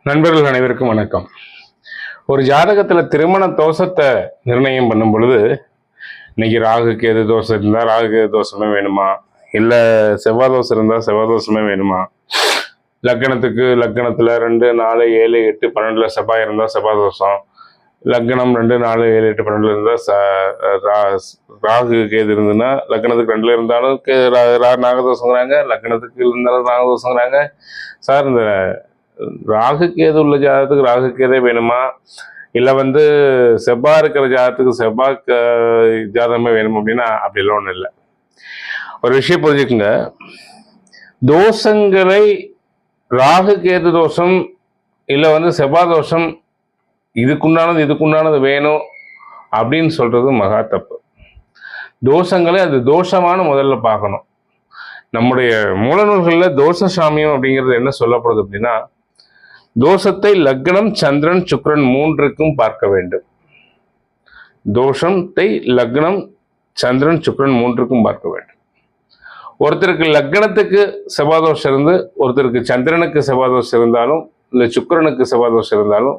நண்பர்கள் அனைவருக்கும் வணக்கம். ஒரு ஜாதகத்துல திருமண தோஷத்தை நிர்ணயம் பண்ணும் பொழுது, இன்னைக்கு ராகு கேது தோஷம் இருந்தா ராகு கேது தோஷமே வேணுமா, இல்ல செவ்வாய் தோஷம் இருந்தா செவ்வாய் தோஷமே வேணுமா, லக்னத்துல 2, 4, 7, 8, 12 செவ்வாய் இருந்தா செவ்வாய் தோஷம், லக்னம் 2, 4, 7, 8, 12 இருந்தா ராகு கேது இருந்ததுன்னா லக்னத்துக்கு 2 இருந்தாலும் நாகதோஷங்கிறாங்க, லக்னத்துக்கு இருந்தாலும் நாகதோஷங்கிறாங்க. சார், இந்த ராகு கேது உள்ள ஜாதகத்துக்கு ராகு கேதே வேணுமா, இல்லை செவ்வாய் இருக்கிற ஜாதகத்துக்கு செவ்வாய் ஜாதகமே வேணுமா அப்படின்னா அப்படிலாம் ஒன்றும் இல்லை. ஒரு விஷயம் புரிஞ்சுக்குங்க, தோஷங்களை ராகு கேது தோஷம் இல்லை செவ்வாய் தோஷம் இதுக்குண்டானது வேணும் அப்படின்னு சொல்றது மகா தப்பு. தோஷங்களை அது தோஷமான முதல்ல பார்க்கணும். நம்முடைய மூலநூல்களில் தோஷ சாமியம் அப்படிங்கிறது என்ன சொல்லப்படுது அப்படின்னா, தோஷத்தை லக்னம் சந்திரன் சுக்கிரன் 3க்கும் பார்க்க வேண்டும். தோஷத்தை லக்னம் சந்திரன் சுக்கிரன் 3க்கும் பார்க்க வேண்டும். ஒருத்தருக்கு லக்னத்துக்கு செவ்வாதோஷம் இருந்து ஒருத்தருக்கு சந்திரனுக்கு செவ்வாதோஷம் இருந்தாலும் இல்லை சுக்கிரனுக்கு செவ்வாதோஷம் இருந்தாலும்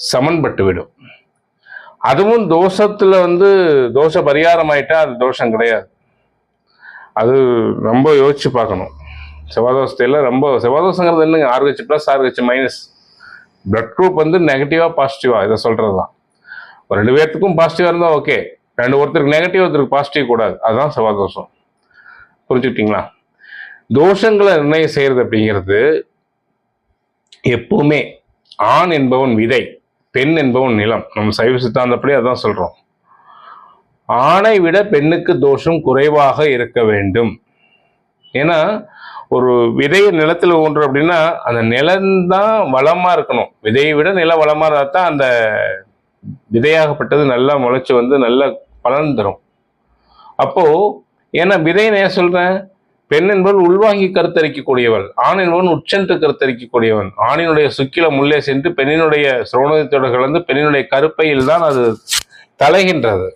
சமன்பட்டு விடும். அதுவும் தோஷத்துல தோஷ பரிகாரம் ஆயிட்டா அது தோஷம் கிடையாது. அது ரொம்ப யோசிச்சு பார்க்கணும். செவ்வாதோஷத்தையில் செவ்வாதோஷங்கிறது என்னங்க, RH+, RH-, பிளட் குரூப் நெகட்டிவா பாசிட்டிவா இதை சொல்றது தான். ஒரு 2 பேர்த்துக்கும் பாசிட்டிவா இருந்தால் ஓகே, ஒருத்தருக்கு நெகட்டிவ் ஒருத்தருக்கு பாசிட்டிவ் கூடாது, அதுதான் செவ்வாதோஷம். புரிஞ்சுக்கிட்டீங்களா? தோஷங்களை நிர்ணயம் செய்யறது அப்படிங்கிறது எப்பவுமே ஆண் என்பவன் விதை, பெண் என்பவன் நிலம். நம்ம சைவ சித்தாந்தப்படி அதான் சொல்றோம். ஆணை விட பெண்ணுக்கு தோஷம் குறைவாக இருக்க வேண்டும். ஏன்னா ஒரு விதையை நிலத்துல ஊன்று அப்படின்னா அந்த நிலம்தான் வளமா இருக்கணும். விதையை விட நிலம் வளமா இருந்தால்தான் அந்த விதையாகப்பட்டது நல்லா முளைச்சு நல்ல பலன் தரும். அப்போ ஏன்னா விதையை நான் சொல்றேன், பெண் என்பவள் உள்வாங்கி கருத்தரிக்கக்கூடியவள், ஆண் என்பவன் உட்சென்று கருத்தரிக்கக்கூடியவன். ஆணினுடைய சுக்கில முள்ளே சென்று பெண்ணினுடைய சுரோணத்தோடு கலந்து பெண்ணினுடைய கருப்பையில் தான் அது தலைகின்றது,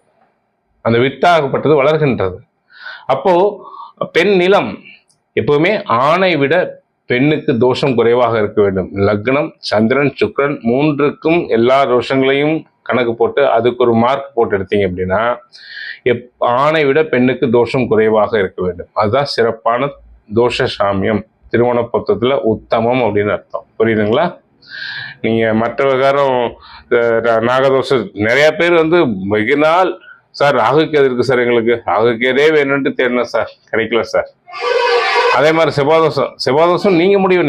அந்த வித்தாகப்பட்டது வளர்கின்றது. அப்போ பெண் நிலம் எப்பவுமே ஆணை விட பெண்ணுக்கு தோஷம் குறைவாக இருக்க வேண்டும். லக்னம் சந்திரன் சுக்கிரன் 3க்கும் எல்லா தோஷங்களையும் கணக்கு போட்டு அதுக்கு ஒரு மார்க் போட்டு எடுத்தீங்க அப்படின்னா ஆணை விட பெண்ணுக்கு தோஷம் குறைவாக இருக்க வேண்டும். அதுதான் சிறப்பான தோஷ சாமியம், திருமண பொருத்தத்துல உத்தமம் அப்படின்னு அர்த்தம். புரியுதுங்களா? நீங்க மற்ற விகாரம் நாகதோஷம் நிறைய பேர் வெகு நாள் சார் ராகு கேது இருக்கு சார், எங்களுக்கு ராகு கேதே வேணும்ட்டு தேடினேன் சார், கிடைக்கல சார். அதே மாதிரி செவ்வாதோஷம் நீங்க முடிவு